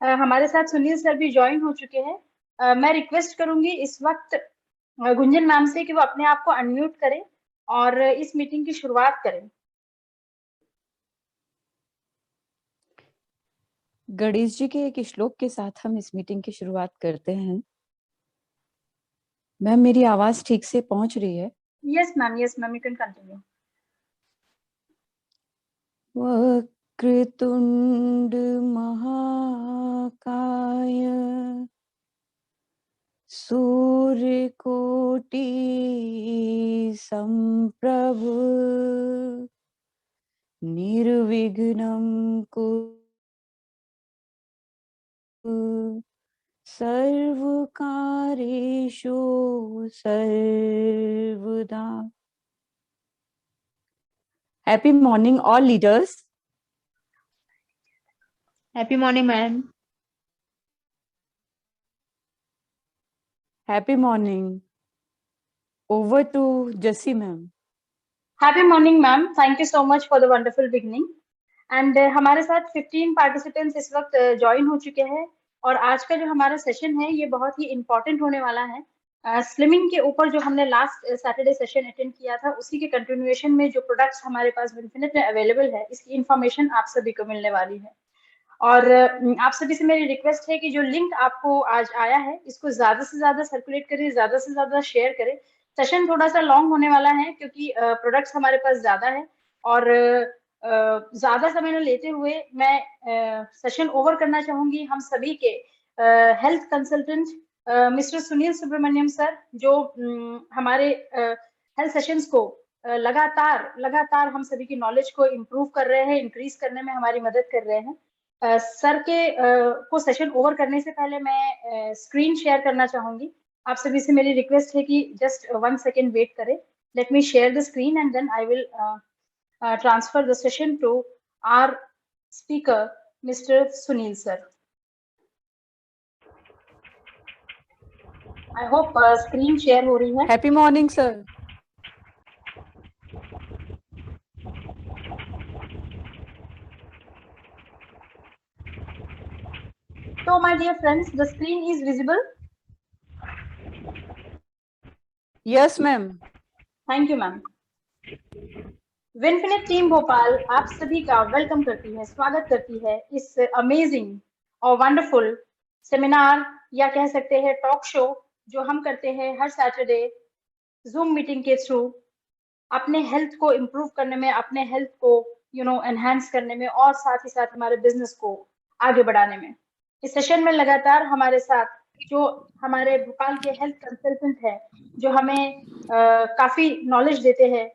हमारे साथ सुनील सर भी ज्वाइन हो चुके हैं। मैं रिक्वेस्ट करूंगी इस वक्त गुंजन मैम से कि वो अपने आप को अनम्यूट करें और इस मीटिंग की शुरुआत करें। गणेश जी के एक श्लोक के साथ हम इस मीटिंग की शुरुआत करते हैं। मैम, मेरी आवाज ठीक से पहुंच रही है? Yes ma'am, you can continue. वक्रतुंड महाकाय सूर्यकोटि संप्रभ निर्विघ्नं कुरु सर्वकार्येषु सर्वदा। Happy morning, all leaders. Happy morning, ma'am. Happy morning. Over to Jessie, ma'am. Happy morning ma'am, thank you so much for the wonderful beginning. And हमारे साथ 15 पार्टिसिपेंट्स इस वक्त ज्वाइन हो चुके हैं और आज का जो हमारा सेशन है ये बहुत ही इम्पोर्टेंट होने वाला है। स्लिमिंग के ऊपर जो हमने लास्ट सैटरडे सेशन अटेंड किया था उसी के कंटिन्यूएशन में जो प्रोडक्ट्स हमारे पास विनफिनिट में अवेलेबल है इसकी इन्फॉर्मेशन आप सभी को मिलने वाली है। और आप सभी से मेरी रिक्वेस्ट है कि जो लिंक आपको आज आया है इसको ज्यादा से ज्यादा सर्कुलेट करें, ज्यादा से ज्यादा शेयर करें। सेशन थोड़ा सा लॉन्ग होने वाला है क्योंकि प्रोडक्ट्स हमारे पास ज्यादा है और ज्यादा समय न लेते हुए मैं सेशन ओवर करना चाहूंगी हम सभी के health consultant mister Sunil Subramaniam sir, जो हमारे हेल्थ सेशंस को लगातार लगातार हम सभी की नॉलेज को इम्प्रूव कर रहे हैं, इंक्रीज करने में हमारी मदद कर रहे हैं। सर के को सेशन ओवर करने से पहले मैं स्क्रीन शेयर करना चाहूंगी। आप सभी से मेरी रिक्वेस्ट है कि जस्ट 1 सेकेंड वेट करें। Let me share the screen and then I will transfer the session to our speaker mister Sunil sir. I hope screen share हो रही है। Happy morning, sir. So, my dear friends, the screen is visible. Yes, ma'am. Thank you, ma'am. विनफिनिट team Bhopal आप सभी का welcome करती है, स्वागत करती है इस अमेजिंग और वंडरफुल सेमिनार या कह सकते हैं टॉक शो जो हम करते हैं हर सैटरडे जूम मीटिंग के थ्रू अपने हेल्थ को इम्प्रूव करने में, अपने हेल्थ को एनहांस करने में और साथ ही साथ हमारे बिजनेस को आगे बढ़ाने में। इस सेशन में लगातार हमारे साथ जो हमारे भोपाल के हेल्थ कंसल्टेंट है जो हमें काफी नॉलेज देते हैं,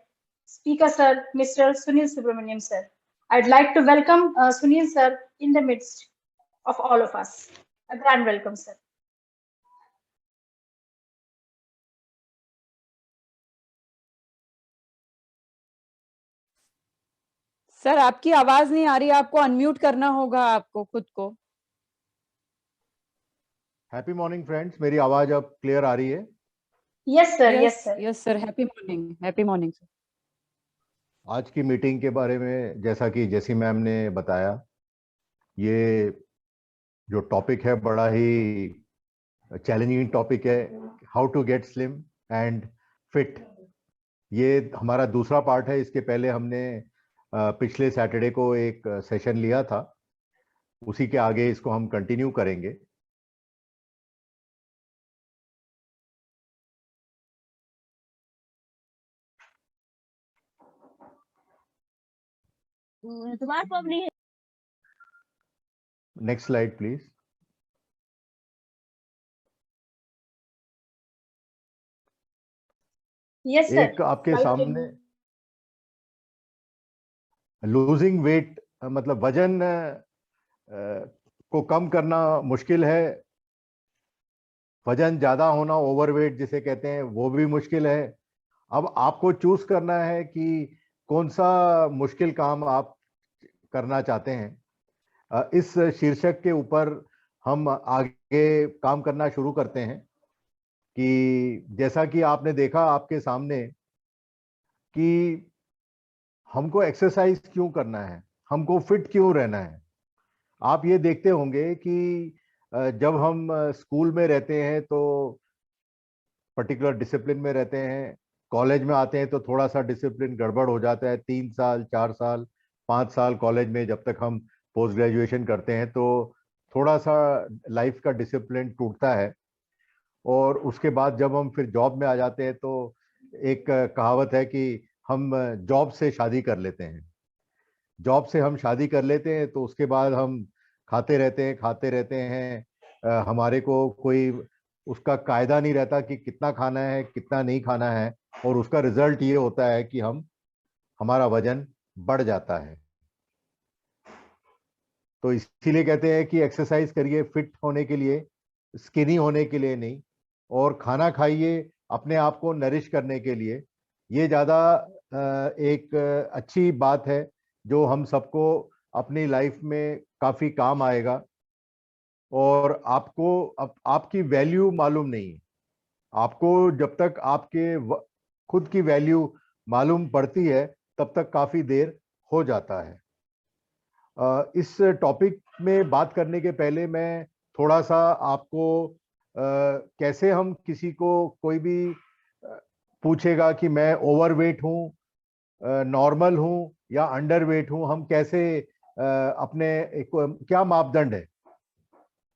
Speaker Sir, Mr. Sunil Subramaniam Sir. I'd like to welcome Sunil Sir in the midst of all of us. A grand welcome, sir. Sir, आपकी आवाज नहीं आ रही, आपको अनम्यूट करना होगा आपको खुद को। हैप्पी मॉर्निंग फ्रेंड्स, मेरी आवाज अब क्लियर आ रही है? Yes sir, yes sir. Yes sir, happy morning sir. आज की मीटिंग के बारे में जैसा कि जेसी मैम ने बताया, ये जो टॉपिक है बड़ा ही चैलेंजिंग टॉपिक है, how to get slim and fit. ये हमारा दूसरा पार्ट है। इसके पहले हमने पिछले सैटरडे को एक सेशन लिया था, उसी के आगे इसको हम कंटिन्यू करेंगे। Next slide please. Yes sir. एक आपके सामने लूजिंग वेट, मतलब वजन को कम करना मुश्किल है, वजन ज्यादा होना, ओवरवेट जिसे कहते हैं, वो भी मुश्किल है। अब आपको चूज करना है कि कौन सा मुश्किल काम आप करना चाहते हैं। इस शीर्षक के ऊपर हम आगे काम करना शुरू करते हैं कि जैसा कि आपने देखा आपके सामने कि हमको एक्सरसाइज क्यों करना है, हमको फिट क्यों रहना है। आप ये देखते होंगे कि जब हम स्कूल में रहते हैं तो पर्टिकुलर डिसिप्लिन में रहते हैं, कॉलेज में आते हैं तो थोड़ा सा डिसिप्लिन गड़बड़ हो जाता है। 3 साल, 4 साल, 5 साल कॉलेज में जब तक हम पोस्ट ग्रेजुएशन करते हैं तो थोड़ा सा लाइफ का डिसिप्लिन टूटता है। और उसके बाद जब हम फिर जॉब में आ जाते हैं तो एक कहावत है कि हम जॉब से शादी कर लेते हैं। जॉब से हम शादी कर लेते हैं तो उसके बाद हम खाते रहते हैं। हमारे को कोई उसका कायदा नहीं रहता कि कितना खाना है कितना नहीं खाना है, और उसका रिजल्ट ये होता है कि हमारा वजन बढ़ जाता है। तो इसीलिए कहते हैं कि एक्सरसाइज करिए फिट होने के लिए, स्किनी होने के लिए नहीं, और खाना खाइए अपने आप को नरिश करने के लिए। ये ज़्यादा एक अच्छी बात है जो हम सबको अपनी लाइफ में काफ़ी काम आएगा। और आपको आपकी वैल्यू मालूम नहीं है। आपको जब तक खुद की वैल्यू मालूम पड़ती है तब तक काफ़ी देर हो जाता है। इस टॉपिक में बात करने के पहले मैं थोड़ा सा आपको कैसे हम किसी को कोई भी पूछेगा कि मैं ओवरवेट हूँ, नॉर्मल हूँ या अंडरवेट हूँ, हम कैसे अपने क्या मापदंड है।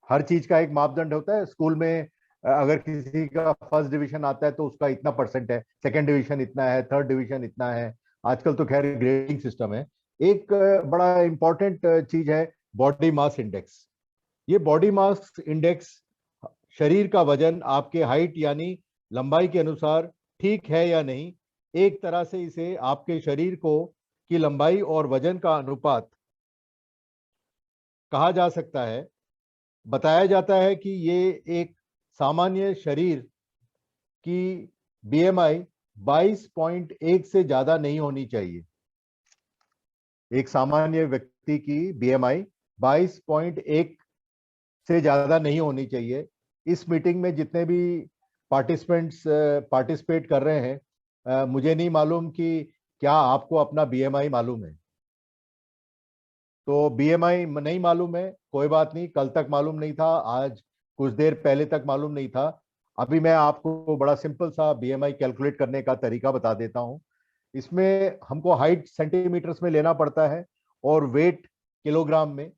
हर चीज का एक मापदंड होता है। स्कूल में अगर किसी का फर्स्ट डिवीजन आता है तो उसका इतना परसेंट है, सेकंड डिवीजन इतना है, थर्ड डिवीजन इतना है। आजकल तो खैर ग्रेडिंग सिस्टम है। एक बड़ा इंपॉर्टेंट चीज है बॉडी मास इंडेक्स। ये बॉडी मास इंडेक्स शरीर का वजन आपके हाइट यानी लंबाई के अनुसार ठीक है या नहीं। एक तरह से इसे आपके शरीर को की लंबाई और वजन का अनुपात कहा जा सकता है। बताया जाता है कि ये एक सामान्य शरीर की बीएमआई 22.1 से ज्यादा नहीं होनी चाहिए। एक सामान्य व्यक्ति की बीएमआई 22.1 से ज्यादा नहीं होनी चाहिए। इस मीटिंग में जितने भी पार्टिसिपेट कर रहे हैं, मुझे नहीं मालूम कि क्या आपको अपना बीएमआई मालूम है। तो बीएमआई नहीं मालूम है, कोई बात नहीं। कल तक मालूम नहीं था, आज कुछ देर पहले तक मालूम नहीं था। अभी मैं आपको बड़ा सिंपल सा बीएमआई कैलकुलेट करने का तरीका बता देता हूं। इसमें हमको हाइट सेंटीमीटर्स में लेना पड़ता है और वेट किलोग्राम में,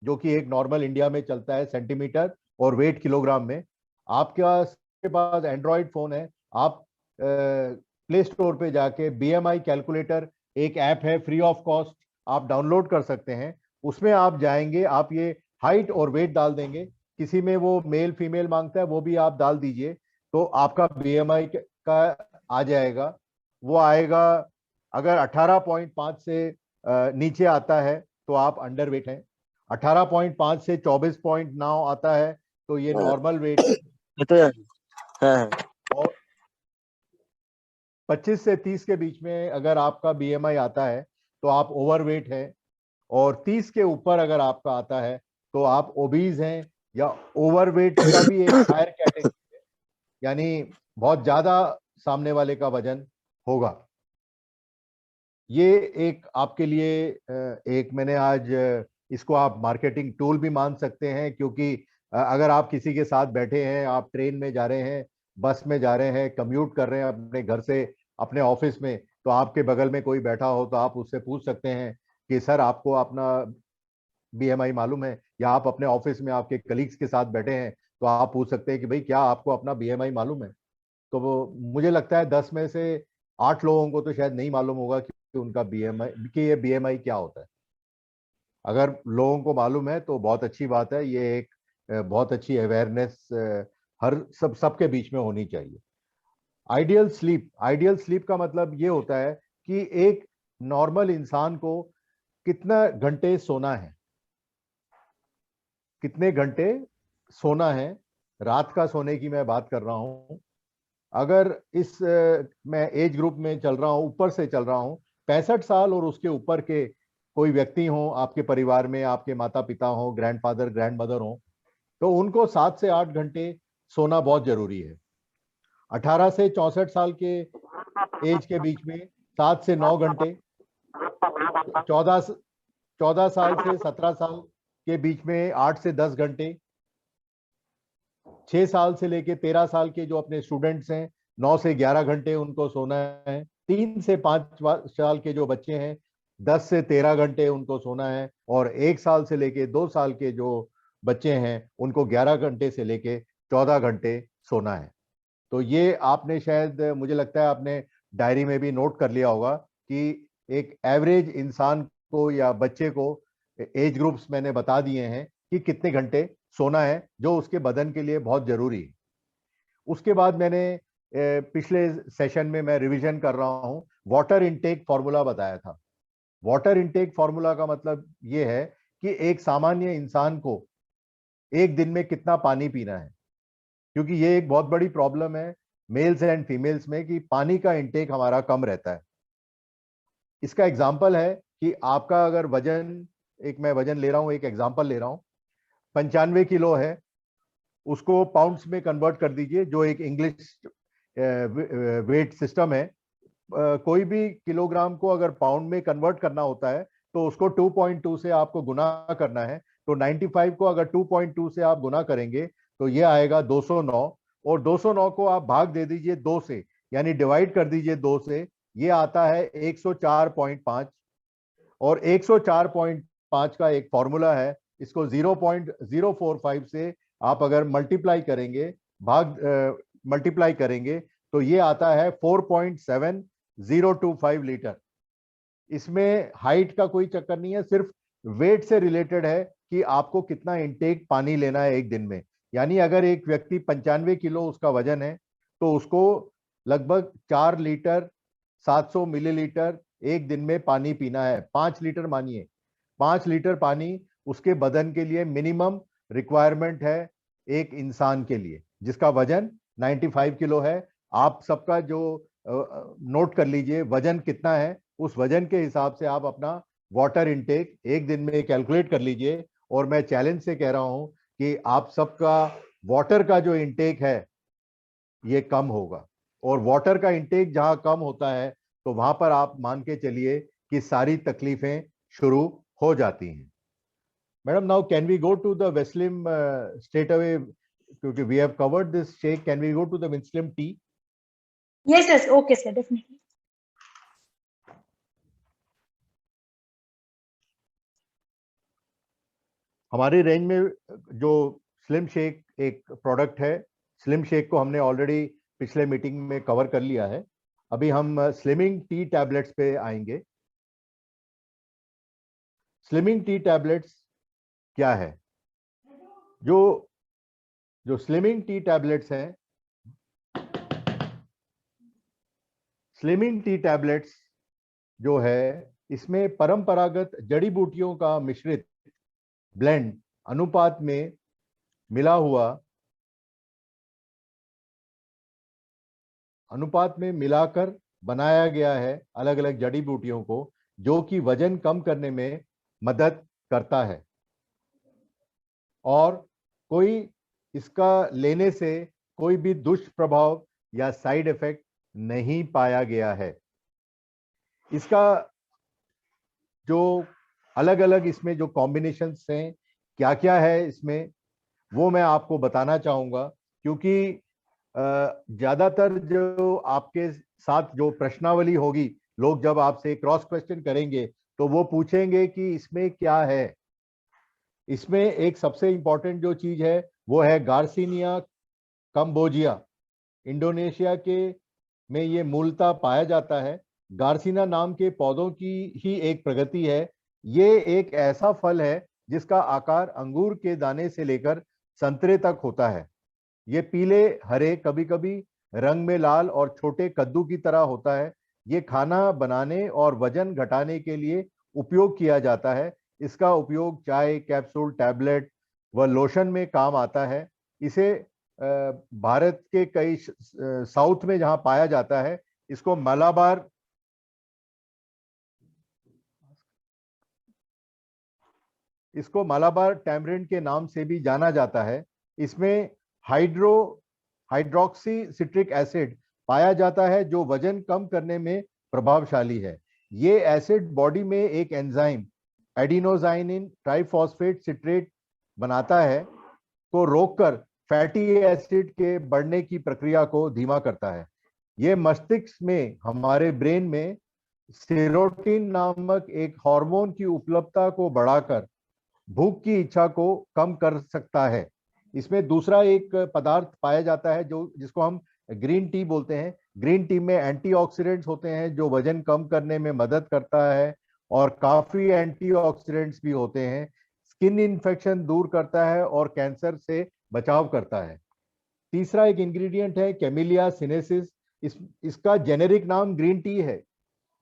जो कि एक नॉर्मल इंडिया में चलता है सेंटीमीटर और वेट किलोग्राम में। आपके पास एंड्रॉइड फोन है, आप प्ले स्टोर पे जाके बीएमआई कैलकुलेटर एक ऐप है, फ्री ऑफ कॉस्ट, आप डाउनलोड कर सकते हैं। उसमें आप जाएंगे, आप ये हाइट और वेट डाल देंगे। किसी में वो मेल फीमेल मांगता है, वो भी आप डाल दीजिए, तो आपका बीएमआई का आ जाएगा। वो आएगा, अगर 18.5 से नीचे आता है तो आप अंडर वेट हैं। 18.5 से 24.9 आता है तो ये नॉर्मल वेट है। ये तो हाँ। और 25 से 30 के बीच में अगर आपका बीएमआई आता है तो आप ओवरवेट हैं, और 30 के ऊपर अगर आपका आता है तो आप ओबीज हैं, या ओवरवेट का भी एक हायर कैटेगरी है, यानी बहुत ज्यादा सामने वाले का वजन होगा। ये एक आपके लिए एक मैंने आज इसको आप मार्केटिंग टूल भी मान सकते हैं, क्योंकि अगर आप किसी के साथ बैठे हैं, आप ट्रेन में जा रहे हैं, बस में जा रहे हैं, कम्यूट कर रहे हैं अपने घर से अपने ऑफिस में, तो आपके बगल में कोई बैठा हो तो आप उससे पूछ सकते हैं कि सर आपको अपना बीएमआई मालूम है। या आप अपने ऑफिस में आपके कलीग्स के साथ बैठे हैं तो आप पूछ सकते हैं कि भाई क्या आपको अपना बीएमआई मालूम है। तो वो मुझे लगता है 10 में से 8 लोगों को तो शायद नहीं मालूम होगा कि उनका बीएमआई, कि ये बीएमआई क्या होता है। अगर लोगों को मालूम है तो बहुत अच्छी बात है। ये एक बहुत अच्छी अवेयरनेस हर सबके बीच में होनी चाहिए। आइडियल स्लीप का मतलब ये होता है कि एक नॉर्मल इंसान को कितना घंटे सोना है, कितने घंटे सोना है। रात का सोने की मैं बात कर रहा हूं। अगर इस मैं एज ग्रुप में चल रहा हूं, ऊपर से चल रहा हूं, 65 साल और उसके ऊपर के कोई व्यक्ति हो आपके परिवार में, आपके माता पिता हो, ग्रैंडफादर ग्रैंडमदर हो, तो उनको 7 से 8 घंटे सोना बहुत जरूरी है। 18 से 64 साल के एज के बीच में 7 से 9 घंटे, 14 साल से 17 साल के बीच में 8 से 10 घंटे, 6 साल से लेके 13 साल के जो अपने स्टूडेंट्स हैं 9 से 11 घंटे उनको सोना है। 3 से 5 साल के जो बच्चे हैं 10 से 13 घंटे उनको सोना है, और 1 साल से लेके 2 साल के जो बच्चे हैं उनको 11 घंटे से लेके 14 घंटे सोना है। तो ये आपने शायद, मुझे लगता है आपने डायरी में भी नोट कर लिया होगा कि एक एवरेज इंसान को या बच्चे को एज ग्रुप्स मैंने बता दिए हैं कि कितने घंटे सोना है, जो उसके बदन के लिए बहुत जरूरी है। उसके बाद मैंने पिछले सेशन में मैं रिवीजन कर रहा हूं, वाटर इनटेक फॉर्मूला बताया था। वाटर इनटेक फॉर्मूला का मतलब ये है कि एक सामान्य इंसान को एक दिन में कितना पानी पीना है, क्योंकि ये एक बहुत बड़ी प्रॉब्लम है मेल्स एंड फीमेल्स में कि पानी का इंटेक हमारा कम रहता है। इसका एग्जाम्पल है कि आपका अगर वजन, एक मैं वजन ले रहा हूं, एक एग्जाम्पल ले रहा हूं, 95 किलो है, उसको पाउंड्स में कन्वर्ट कर दीजिए, जो एक इंग्लिश वेट सिस्टम है। कोई भी किलोग्राम को अगर पाउंड में कन्वर्ट करना होता है तो उसको 2.2 से आपको गुना करना है। तो 95 को अगर 2.2 से आप गुना करेंगे तो ये आएगा 209, और 209 को आप भाग दे दीजिए 2 से, यानी डिवाइड कर दीजिए 2 से, ये आता है 104.5। और 104.5 का एक फॉर्मूला है, इसको 0.045 से आप अगर मल्टीप्लाई करेंगे तो ये आता है 4.7025 लीटर। इसमें हाइट का कोई चक्कर नहीं है, सिर्फ वेट से रिलेटेड है कि आपको कितना इंटेक पानी लेना है एक दिन में। यानी अगर एक व्यक्ति 95 किलो उसका वजन है तो उसको लगभग 4 लीटर 700 मिलीलीटर एक दिन में पानी पीना है। 5 लीटर मानिए, 5 लीटर पानी उसके बदन के लिए मिनिमम रिक्वायरमेंट है एक इंसान के लिए जिसका वजन 95 किलो है। आप सबका जो नोट कर लीजिए वजन कितना है, उस वजन के हिसाब से आप अपना वाटर इनटेक एक दिन में कैलकुलेट कर लीजिए। और मैं चैलेंज से कह रहा हूं कि आप सबका वाटर का जो इनटेक है ये कम होगा, और वाटर का इनटेक जहां कम होता है तो वहां पर आप मान के चलिए कि सारी तकलीफें शुरू हो जाती हैं। Madam, now can we go to the Weslim straight away, क्योंकि we have covered this shake, can we go to the Vinslim tea? Yes, okay sir, definitely. हमारी रेंज में जो स्लिम शेक एक प्रोडक्ट है, स्लिम शेक को हमने already पिछले meeting में कवर कर लिया है। अभी हम स्लिमिंग टी टैबलेट्स पे आएंगे। स्लिमिंग टी टैबलेट्स क्या है? जो स्लिमिंग टी टैबलेट्स हैं, स्लिमिंग टी टैबलेट्स जो है इसमें परंपरागत जड़ी बूटियों का मिश्रित ब्लेंड अनुपात में मिलाकर बनाया गया है अलग अलग जड़ी बूटियों को, जो कि वजन कम करने में मदद करता है, और कोई इसका लेने से कोई भी दुष्प्रभाव या साइड इफेक्ट नहीं पाया गया है। इसका जो अलग अलग इसमें जो कॉम्बिनेशंस हैं, क्या क्या है इसमें, वो मैं आपको बताना चाहूंगा, क्योंकि ज्यादातर जो आपके साथ जो प्रश्नावली होगी, लोग जब आपसे क्रॉस क्वेश्चन करेंगे तो वो पूछेंगे कि इसमें क्या है। इसमें एक सबसे इंपॉर्टेंट जो चीज है वो है गार्सिनिया कंबोजिया। इंडोनेशिया के में ये मूलतः पाया जाता है। गार्सिना नाम के पौधों की ही एक प्रगति है। ये एक ऐसा फल है जिसका आकार अंगूर के दाने से लेकर संतरे तक होता है। ये पीले, हरे, कभी कभी रंग में लाल और छोटे कद्दू की तरह होता है। ये खाना बनाने और वजन घटाने के लिए उपयोग किया जाता है। इसका उपयोग चाय, कैप्सूल, टैबलेट व लोशन में काम आता है। इसे भारत के कई साउथ में जहां पाया जाता है, इसको मालाबार टैमरिंड के नाम से भी जाना जाता है। इसमें हाइड्रोक्सी सिट्रिक एसिड पाया जाता है जो वजन कम करने में प्रभावशाली है। ये एसिड बॉडी में एक एंजाइम एडिनोजाइनिन ट्राइफॉस्फेट सिट्रेट बनाता है को रोककर फैटी एसिड के बढ़ने की प्रक्रिया को धीमा करता है। ये मस्तिष्क में, हमारे ब्रेन में सेरोटिन नामक एक हार्मोन की उपलब्धता को बढ़ाकर भूख की इच्छा को कम कर सकता है। इसमें दूसरा एक पदार्थ पाया जाता है जो जिसको हम ग्रीन टी बोलते हैं। ग्रीन टी में एंटीऑक्सीडेंट्स होते हैं जो वजन कम करने में मदद करता है, और काफी एंटीऑक्सीडेंट्स भी होते हैं, स्किन इन्फेक्शन दूर करता है और कैंसर से बचाव करता है। तीसरा एक इंग्रेडिएंट है कैमिलिया सिनेसिस। इसका जेनेरिक नाम ग्रीन टी है।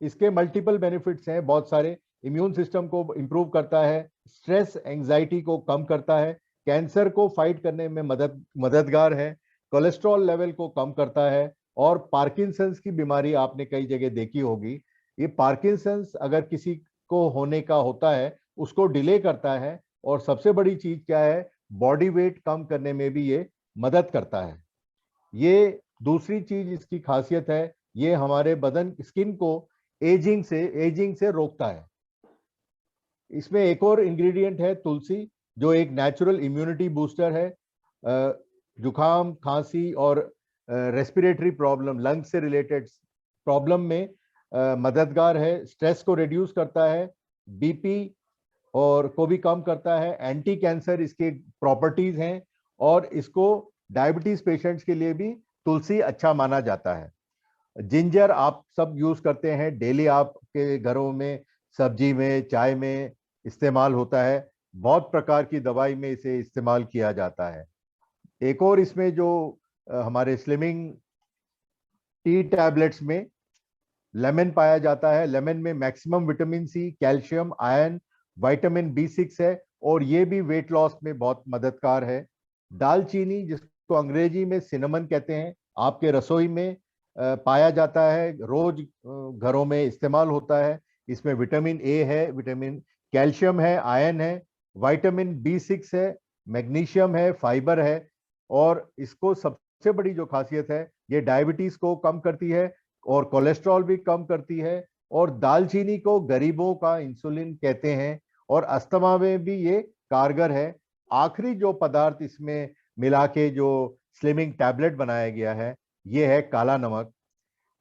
इसके मल्टीपल बेनिफिट्स हैं, बहुत सारे। इम्यून सिस्टम को इंप्रूव करता है, स्ट्रेस एंजाइटी को कम करता है, कैंसर को फाइट करने में मददगार है, कोलेस्ट्रॉल लेवल को कम करता है, और पार्किंसंस की बीमारी आपने कई जगह देखी होगी। ये पार्किंसंस अगर किसी को होने का होता है उसको डिले करता है, और सबसे बड़ी चीज क्या है, बॉडी वेट कम करने में भी ये मदद करता है। ये दूसरी चीज इसकी खासियत है, ये हमारे बदन स्किन को एजिंग से रोकता है। इसमें एक और इंग्रेडिएंट है तुलसी, जो एक नेचुरल इम्यूनिटी बूस्टर है। जुकाम, खांसी और रेस्पिरेटरी प्रॉब्लम, लंग से रिलेटेड प्रॉब्लम में मददगार है। स्ट्रेस को रिड्यूस करता है, बीपी और को भी कम करता है, एंटी कैंसर इसके प्रॉपर्टीज हैं, और इसको डायबिटीज पेशेंट्स के लिए भी तुलसी अच्छा माना जाता है। जिंजर आप सब यूज करते हैं डेली, आपके घरों में सब्जी में, चाय में इस्तेमाल होता है। बहुत प्रकार की दवाई में इसे इस्तेमाल किया जाता है। एक और इसमें जो हमारे स्लिमिंग टी टैबलेट्स में लेमन पाया जाता है। लेमन में maximum vitamin C, calcium, iron, vitamin B6 है, और ये भी वेट लॉस में बहुत मददगार है। दालचीनी, जिसको अंग्रेजी में सिनेमन कहते हैं, आपके रसोई में पाया जाता है, रोज घरों में इस्तेमाल होता है। इसमें विटामिन ए है, विटामिन कैल्शियम है, आयरन है, विटामिन B6 है, मैग्नीशियम है, फाइबर है, और इसको सबसे बड़ी जो खासियत है, ये डायबिटीज को कम करती है और कोलेस्ट्रॉल भी कम करती है। और दालचीनी को गरीबों का इंसुलिन कहते हैं, और अस्थमा में भी ये कारगर है। आखिरी जो पदार्थ इसमें मिला के जो स्लिमिंग टैबलेट बनाया गया है, ये है काला नमक।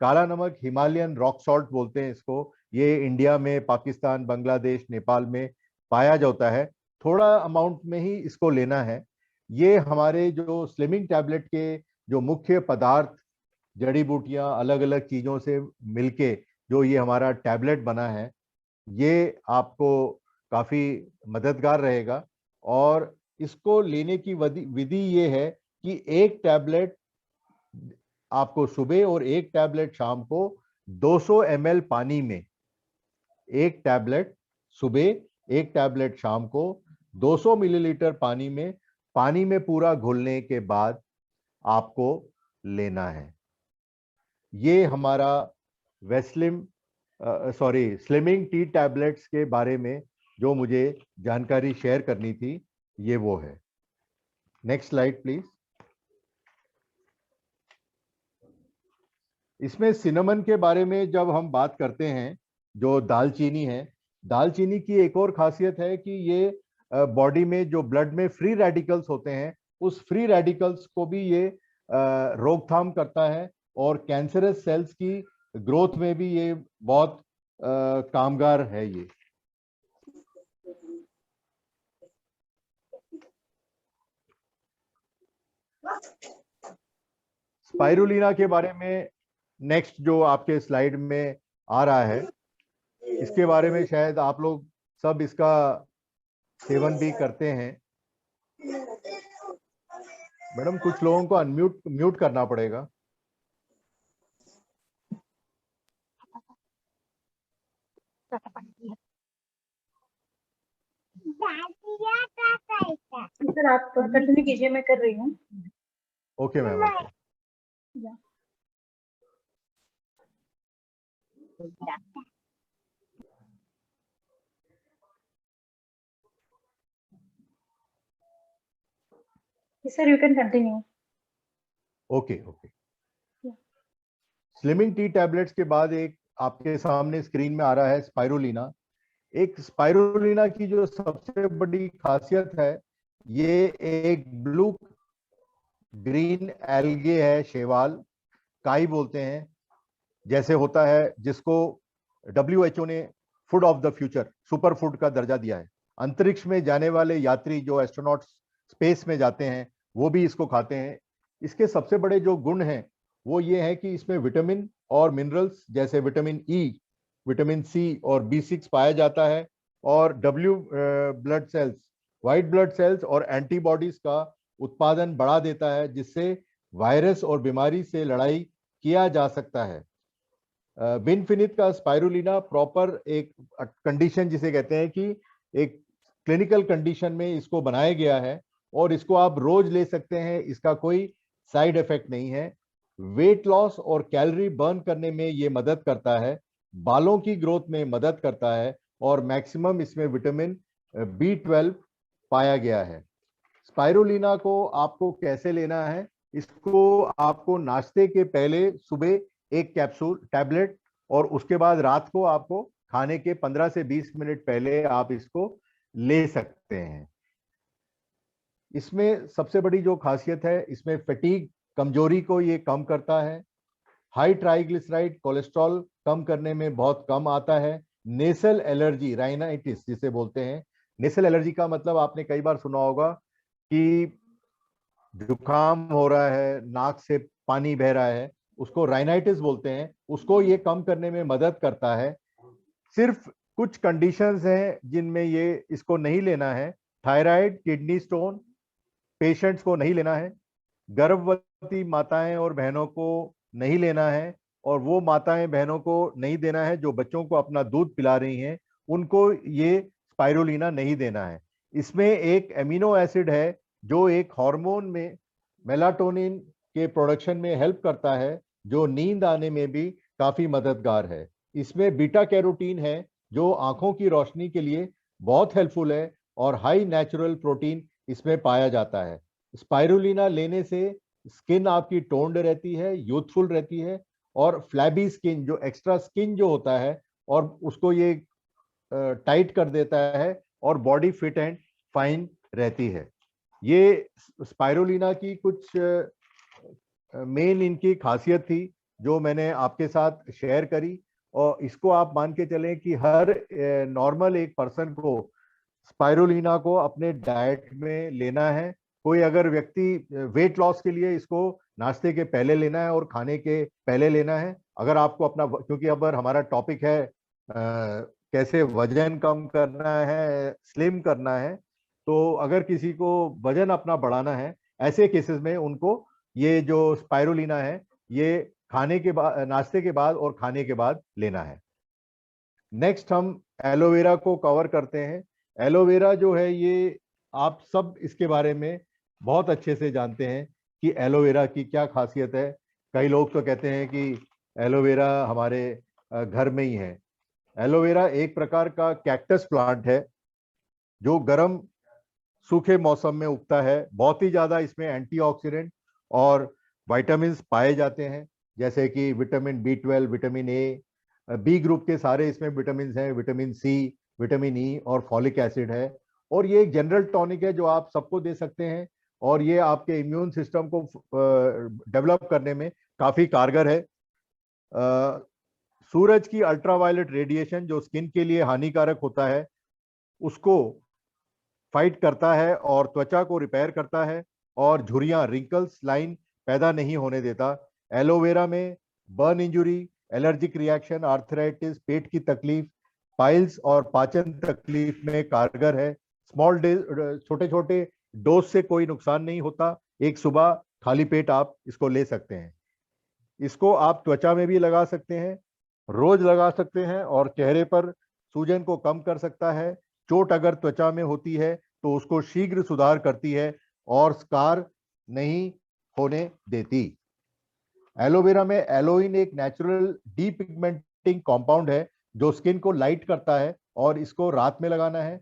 काला नमक हिमालयन रॉक सॉल्ट बोलते हैं इसको। ये इंडिया में, पाकिस्तान, बांग्लादेश, नेपाल में पाया जाता है। थोड़ा अमाउंट में ही इसको लेना है। ये हमारे जो स्लिमिंग टैबलेट के जो मुख्य पदार्थ, जड़ी बूटियां, अलग अलग चीजों से मिलके जो ये हमारा टैबलेट बना है, ये आपको काफी मददगार रहेगा। और इसको लेने की विधि ये है कि एक टैबलेट आपको सुबह और एक टैबलेट शाम को 200 ml पानी में, एक टैबलेट सुबह, एक टैबलेट शाम को 200 मिलीलीटर पानी में पूरा घुलने के बाद आपको लेना है। ये हमारा स्लिमिंग टी टैबलेट्स के बारे में जो मुझे जानकारी शेयर करनी थी, ये वो है। Next slide please. इसमें सिनेमन के बारे में जब हम बात करते हैं, जो दालचीनी है, दालचीनी की एक और खासियत है कि ये बॉडी में जो ब्लड में फ्री रेडिकल्स होते हैं, उस फ्री रेडिकल्स को भी ये रोकथाम करता है, और कैंसरस सेल्स की ग्रोथ में भी ये बहुत कामगार है। ये स्पाइरुलिना के बारे में नेक्स्ट जो आपके स्लाइड में आ रहा है, इसके बारे में शायद आप लोग सब इसका सेवन भी करते हैं। मैडम, कुछ लोगों को म्यूट करना पड़ेगा। सर आप कंटिन्यू कीजिए, मैं कर रही हूँ। Okay ma'am. Sir you can continue. Okay. Slimming tea tablets के बाद एक आपके सामने स्क्रीन में आ रहा है स्पाइरुलिना। एक स्पाइरुलिना की जो सबसे बड़ी खासियत है, ये एक ब्लू ग्रीन एल्गे है, शैवाल, काई बोलते हैं, जैसे होता है, जिसको WHO ने food of the future, super food का दर्जा दिया है। अंतरिक्ष में जाने वाले यात्री जो एस्ट्रोनॉट्स स्पेस में जाते हैं वो भी इसको खाते हैं। इसके सबसे बड़े जो गुण हैं वो ये है कि इसमें विटामिन और मिनरल्स जैसे विटामिन ई, विटामिन सी और B6 पाया जाता है, और blood cells, white blood cells और एंटीबॉडीज का उत्पादन बढ़ा देता है, जिससे वायरस और बीमारी से लड़ाई किया जा सकता है। बिनफिनिथ का स्पाइरुलिना प्रॉपर एक कंडीशन जिसे कहते हैं कि एक क्लिनिकल कंडीशन में इसको बनाया गया है, और इसको आप रोज ले सकते हैं, इसका कोई साइड इफेक्ट नहीं है। वेट लॉस और कैलोरी बर्न करने में ये मदद करता है, बालों की ग्रोथ में मदद करता है, और मैक्सिमम इसमें विटामिन B12 पाया गया है। स्पाइरुलिना को आपको कैसे लेना है? इसको आपको नाश्ते के पहले सुबह एक कैप्सूल टैबलेट, और उसके बाद रात को आपको खाने के 15 से 20 मिनट पहले आप इसको ले सकते हैं। इसमें सबसे बड़ी जो खासियत है, इसमें फटीग, कमजोरी को ये कम करता है, हाई ट्राइग्लिसराइड कोलेस्ट्रॉल कम करने में बहुत कम आता है, नेसल एलर्जी, राइनाइटिस जिसे बोलते हैं, नेसल एलर्जी का मतलब आपने कई बार सुना होगा कि जुकाम हो रहा है, नाक से पानी बह रहा है, उसको राइनाइटिस बोलते हैं, उसको ये कम करने में मदद करता है। सिर्फ कुछ कंडीशंस हैं जिनमें ये इसको नहीं लेना है। थायराइड, किडनी स्टोन पेशेंट्स को नहीं लेना है, गर्भवती माताएं और बहनों को नहीं लेना है, और वो माताएं बहनों को नहीं देना है जो बच्चों को अपना दूध पिला रही हैं, उनको ये स्पाइरुलिना नहीं देना है। इसमें एक एमिनो एसिड है जो एक हार्मोन में मेलाटोनिन के प्रोडक्शन में हेल्प करता है, जो नींद आने में भी काफी मददगार है। इसमें बीटा कैरोटीन है जो आंखों की रोशनी के लिए बहुत हेल्पफुल है, और हाई नेचुरल प्रोटीन इसमें पाया जाता है। स्पाइरुलिना लेने से स्किन आपकी टोन्ड रहती है, यूथफुल रहती है, और फ्लैबी स्किन, जो एक्स्ट्रा स्किन जो होता है, और उसको ये टाइट कर देता है, और बॉडी फिट एंड फाइन रहती है। ये स्पाइरुलिना की कुछ मेन इनकी खासियत थी जो मैंने आपके साथ शेयर करी, और इसको आप मान के चलें कि हर नॉर्मल एक पर्सन को स्पाइरुलिना को अपने डाइट में लेना है। कोई अगर व्यक्ति वेट लॉस के लिए इसको नाश्ते के पहले लेना है और खाने के पहले लेना है। अगर आपको अपना, क्योंकि अब हमारा टॉपिक है कैसे वजन कम करना है, स्लिम करना है, तो अगर किसी को वजन अपना बढ़ाना है, ऐसे केसेस में उनको ये जो स्पाइरुलिना है ये खाने के बाद, नाश्ते के बाद और खाने के बाद लेना है। नेक्स्ट हम एलोवेरा को कवर करते हैं। एलोवेरा जो है ये आप सब इसके बारे में बहुत अच्छे से जानते हैं कि एलोवेरा की क्या खासियत है। कई लोग तो कहते हैं कि एलोवेरा हमारे घर में ही है। एलोवेरा एक प्रकार का कैक्टस प्लांट है जो गर्म सूखे मौसम में उगता है। बहुत ही ज्यादा इसमें एंटीऑक्सीडेंट और विटामिन पाए जाते हैं, जैसे कि vitamin B12, vitamin A, B group के सारे इसमें विटामिन हैं, विटामिन सी, विटामिन ई और फॉलिक एसिड है। और ये एक जनरल टॉनिक है जो आप सबको दे सकते हैं, और ये आपके इम्यून सिस्टम को डेवलप करने में काफी कारगर है। सूरज की अल्ट्रावायलेट रेडिएशन जो स्किन के लिए हानिकारक होता है उसको फाइट करता है और त्वचा को रिपेयर करता है, और झुर्रियां, रिंकल्स, लाइन पैदा नहीं होने देता। एलोवेरा में burn injury, allergic reaction, arthritis, पेट की तकलीफ, पाइल्स और पाचन तकलीफ में कारगर है। छोटे छोटे डोज से कोई नुकसान नहीं होता। एक सुबह खाली पेट आप इसको ले सकते हैं। इसको आप त्वचा में भी लगा सकते हैं, रोज लगा सकते हैं, और चेहरे पर सूजन को कम कर सकता है। चोट अगर त्वचा में होती है तो उसको शीघ्र सुधार करती है और स्कार नहीं होने देती। एलोवेरा में एलोइन एक नेचुरल डीपिगमेंटिंग कंपाउंड है जो स्किन को लाइट करता है, और इसको रात में लगाना है।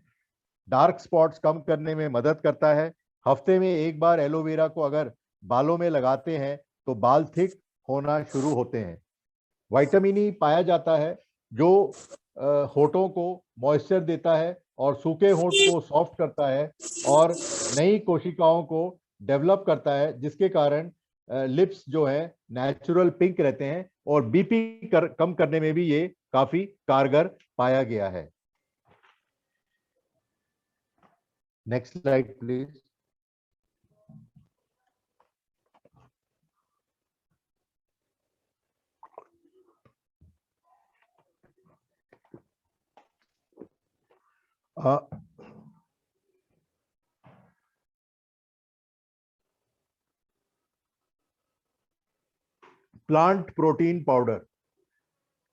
डार्क स्पॉट्स कम करने में मदद करता है। हफ्ते में एक बार एलोवेरा को अगर बालों में लगाते हैं तो बाल थिक होना शुरू होते हैं। विटामिन ई पाया जाता है जो होठों को मॉइस्चर देता है और सूखे होठ को सॉफ्ट करता है और नई कोशिकाओं को डेवलप करता है, जिसके कारण लिप्स जो है नेचुरल पिंक रहते हैं और बीपी कम करने में भी ये काफी कारगर पाया गया है। Next slide please. Plant protein powder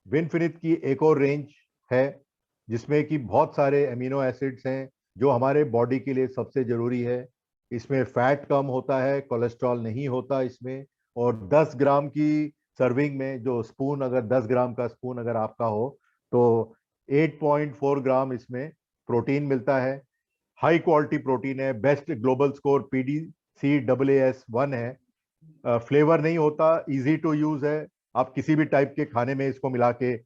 विनफिनिथ की एक और रेंज है जिसमें कि बहुत सारे अमीनो एसिड्स हैं जो हमारे बॉडी के लिए सबसे जरूरी है। इसमें फैट कम होता है, कोलेस्ट्रॉल नहीं होता इसमें, और 10 ग्राम की सर्विंग में जो स्पून, अगर 10 ग्राम का स्पून अगर आपका हो तो 8.4 ग्राम इसमें प्रोटीन मिलता है। हाई क्वालिटी प्रोटीन है, बेस्ट ग्लोबल स्कोर PDCAAS1 है। फ्लेवर नहीं होता, इजी टू यूज है, आप किसी भी टाइप के खाने में इसको मिला के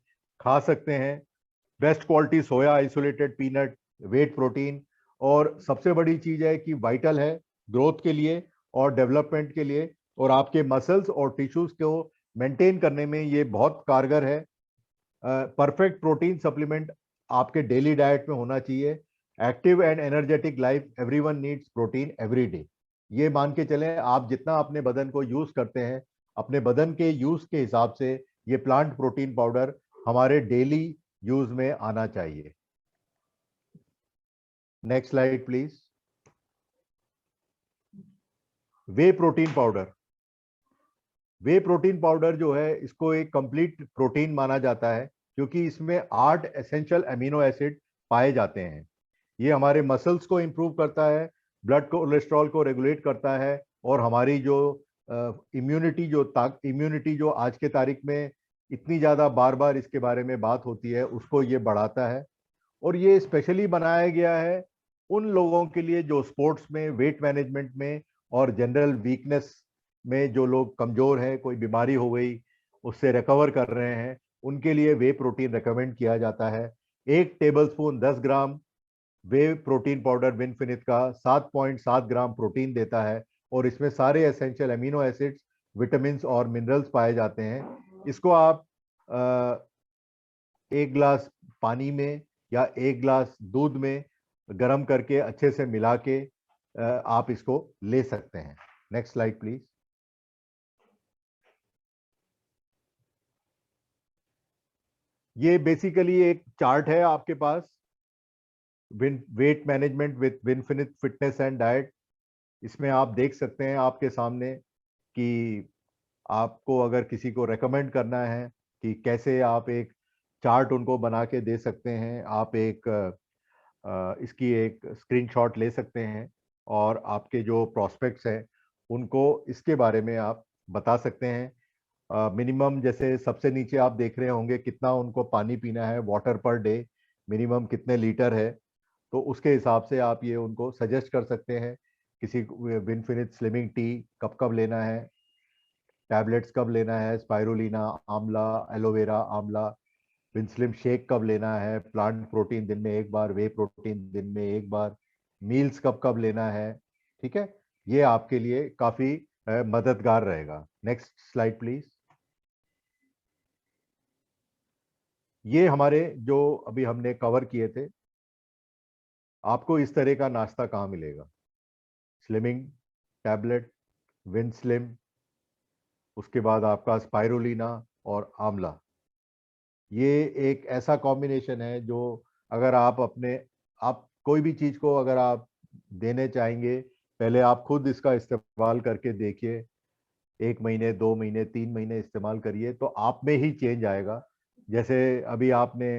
खा सकते हैं। बेस्ट क्वालिटी सोया आइसोलेटेड पीनट, वेट प्रोटीन, और सबसे बड़ी चीज है कि वाइटल है ग्रोथ के लिए और डेवलपमेंट के लिए, और आपके मसल्स और टिश्यूज को मेंटेन करने में ये बहुत कारगर है। परफेक्ट प्रोटीन सप्लीमेंट आपके डेली डाइट में होना चाहिए। Active and energetic life, everyone needs protein every day. ये मान के चलें, आप जितना अपने बदन को यूज करते हैं, अपने बदन के यूज के हिसाब से ये प्लांट प्रोटीन पाउडर हमारे डेली यूज में आना चाहिए। Next slide please. Way protein powder, way protein powder जो है इसको एक कंप्लीट प्रोटीन माना जाता है क्योंकि इसमें 8 एसेंशियल अमीनो एसिड पाए जाते हैं। ये हमारे मसल्स को इंप्रूव करता है, ब्लड कोलेस्ट्रॉल को रेगुलेट करता है, और हमारी जो इम्यूनिटी जो आज के तारीख में इतनी ज़्यादा बार बार इसके बारे में बात होती है, उसको ये बढ़ाता है। और ये स्पेशली बनाया गया है उन लोगों के लिए जो स्पोर्ट्स में, वेट मैनेजमेंट में और जनरल वीकनेस में जो लोग कमज़ोर हैं, कोई बीमारी हो गई उससे रिकवर कर रहे हैं, उनके लिए वे प्रोटीन रिकमेंड किया जाता है। 1 टेबलस्पून 10 ग्राम वे प्रोटीन पाउडर विनफिनिथ का 7.7 ग्राम प्रोटीन देता है, और इसमें सारे एसेंशियल अमीनो एसिड्स, विटामिन और मिनरल्स पाए जाते हैं। इसको आप 1 गिलास पानी में या 1 गिलास दूध में गर्म करके अच्छे से मिला के आप इसको ले सकते हैं। Next slide please. ये बेसिकली एक चार्ट है आपके पास, वेट मैनेजमेंट विथ विनफिनिथ फिटनेस एंड डाइट। इसमें आप देख सकते हैं आपके सामने कि आपको अगर किसी को रेकमेंड करना है कि कैसे आप एक चार्ट उनको बना के दे सकते हैं, आप इसकी एक स्क्रीनशॉट ले सकते हैं और आपके जो प्रॉस्पेक्ट्स हैं उनको इसके बारे में आप बता सकते हैं। मिनिमम जैसे सबसे नीचे आप देख रहे होंगे कितना उनको पानी पीना है, वाटर पर डे मिनिमम कितने लीटर है, तो उसके हिसाब से आप ये उनको सजेस्ट कर सकते हैं। किसी विनफिनिथ स्लिमिंग टी कब लेना है, टैबलेट्स कब लेना है, स्पाइरुलिना आंवला, एलोवेरा आंवला, विनस्लिम शेक कब लेना है, प्लांट प्रोटीन दिन में 1 बार, वे प्रोटीन दिन में 1 बार, मील्स कब लेना है। ठीक है, ये आपके लिए काफी मददगार रहेगा। Next slide please. ये हमारे जो अभी हमने कवर किए थे, आपको इस तरह का नाश्ता कहाँ मिलेगा? स्लिमिंग टैबलेट, विनस्लिम, उसके बाद आपका स्पाइरुलिना और आंवला। ये एक ऐसा कॉम्बिनेशन है जो अगर आप कोई भी चीज को अगर आप देने चाहेंगे, पहले आप खुद इसका इस्तेमाल करके देखिए। 1 महीने, 2 महीने, 3 महीने इस्तेमाल करिए तो आप में ही चेंज आएगा। जैसे अभी आपने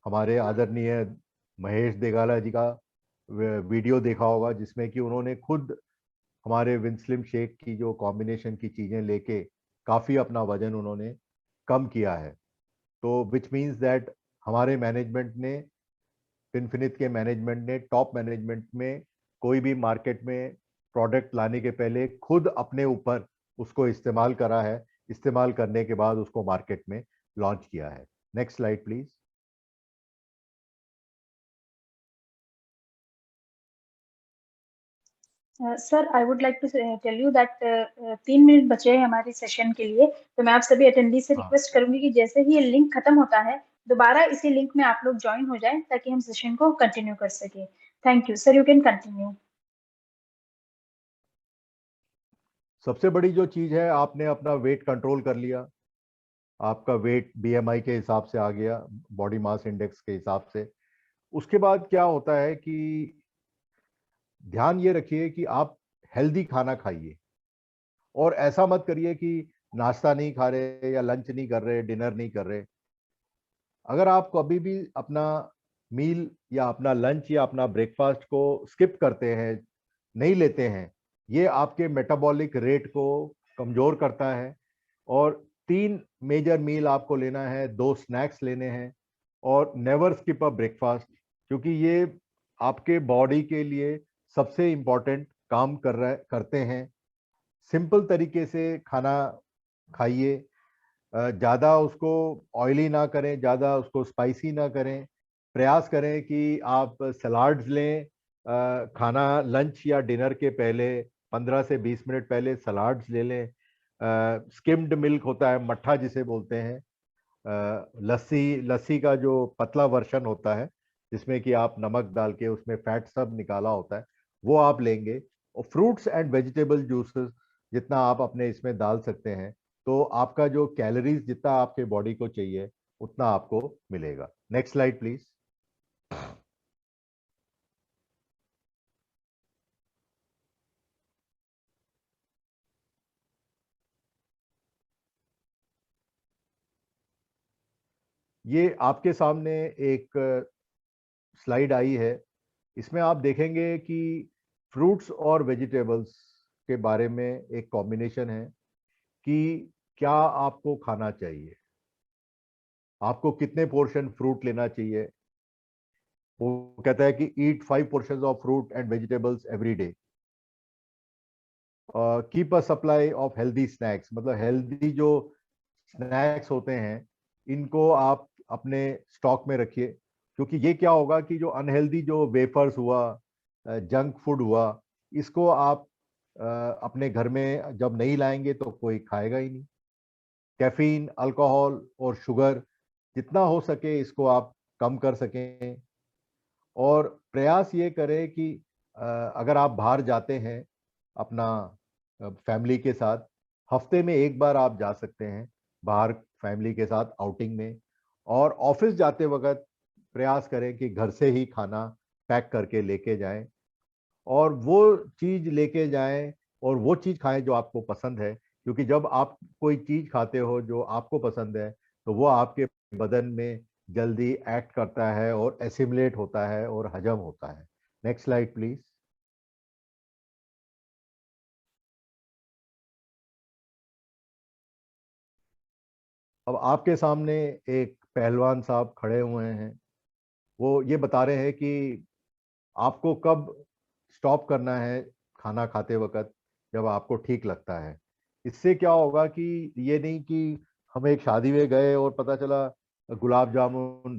हमारे आदरणीय महेश देगाला जी का वीडियो देखा होगा जिसमें कि उन्होंने खुद हमारे विनस्लिम शेक की जो कॉम्बिनेशन की चीजें लेके काफी अपना वजन उन्होंने कम किया है। तो विच मीन्स दैट हमारे मैनेजमेंट ने, विनफिनिथ के मैनेजमेंट ने, टॉप मैनेजमेंट में कोई भी मार्केट में प्रोडक्ट लाने के पहले खुद अपने ऊपर उसको इस्तेमाल करा है, इस्तेमाल करने के बाद उसको मार्केट में लॉन्च किया है। Next slide please. Sir I would like to tell you that 3 minute बचे हैं हमारी सेशन के लिए, तो मैं आप सभी अटेंडी से हाँ। रिक्वेस्ट करूंगी कि जैसे ही ये लिंक खत्म होता है दोबारा इसी लिंक में आप लोग ज्वाइन हो जाएं ताकि हम सेशन को कंटिन्यू कर सके। Thank you sir, you can continue. सबसे बड़ी जो चीज है, आपने अपना वेट कंट्रोल कर लिया, आपका वेट बीएमआई के हिसाब से आ गया, बॉडी मास इंडेक्स के हिसाब से। उसके बाद क्या होता है कि ध्यान ये रखिए कि आप हेल्दी खाना खाइए, और ऐसा मत करिए कि नाश्ता नहीं खा रहे या लंच नहीं कर रहे, डिनर नहीं कर रहे। अगर आप कभी भी अपना मील या अपना लंच या अपना ब्रेकफास्ट को स्किप करते हैं, नहीं लेते हैं, ये आपके मेटाबॉलिक रेट को कमजोर करता है। और 3 मेजर मील आपको लेना है, 2 स्नैक्स लेने हैं, और नेवर स्किप अ ब्रेकफास्ट, क्योंकि ये आपके बॉडी के लिए सबसे इम्पोर्टेंट काम करते हैं। सिंपल तरीके से खाना खाइए, ज़्यादा उसको ऑयली ना करें, ज़्यादा उसको स्पाइसी ना करें। प्रयास करें कि आप सलाड्स लें, खाना लंच या डिनर के पहले 15 से 20 मिनट पहले सलाड्स ले लें। स्किम्ड मिल्क होता है, मट्ठा जिसे बोलते हैं, लस्सी का जो पतला वर्शन होता है जिसमें कि आप नमक डाल के उसमें फैट सब निकाला होता है, वो आप लेंगे। और फ्रूट्स एंड वेजिटेबल जूसेस जितना आप अपने इसमें डाल सकते हैं, तो आपका जो कैलोरीज जितना आपके बॉडी को चाहिए उतना आपको मिलेगा। Next slide please. ये आपके सामने एक स्लाइड आई है, इसमें आप देखेंगे कि फ्रूट्स और वेजिटेबल्स के बारे में एक कॉम्बिनेशन है कि क्या आपको खाना चाहिए, आपको कितने पोर्शन फ्रूट लेना चाहिए। वो कहता है कि ईट 5 portion of fruit and vegetables every day, keep a supply of healthy snacks, मतलब हेल्दी जो स्नैक्स होते हैं इनको आप अपने स्टॉक में रखिए। क्योंकि ये क्या होगा कि जो अनहेल्दी जो वेफर्स हुआ, जंक फूड हुआ, इसको आप अपने घर में जब नहीं लाएंगे तो कोई खाएगा ही नहीं। कैफीन, अल्कोहल और शुगर जितना हो सके इसको आप कम कर सकें। और प्रयास ये करें कि अगर आप बाहर जाते हैं अपना फैमिली के साथ, हफ्ते में एक बार आप जा सकते हैं बाहर फैमिली के साथ आउटिंग में। और ऑफिस जाते वक्त प्रयास करें कि घर से ही खाना पैक करके लेके जाएं, और वो चीज लेके जाएं और वो चीज खाएं जो आपको पसंद है। क्योंकि जब आप कोई चीज खाते हो जो आपको पसंद है तो वो आपके बदन में जल्दी एक्ट करता है और एसिमुलेट होता है और हजम होता है। Next slide please. अब आपके सामने एक पहलवान साहब खड़े हुए हैं, वो ये बता रहे हैं कि आपको कब स्टॉप करना है खाना खाते वक्त, जब आपको ठीक लगता है। इससे क्या होगा कि ये नहीं कि हम एक शादी में गए और पता चला गुलाब जामुन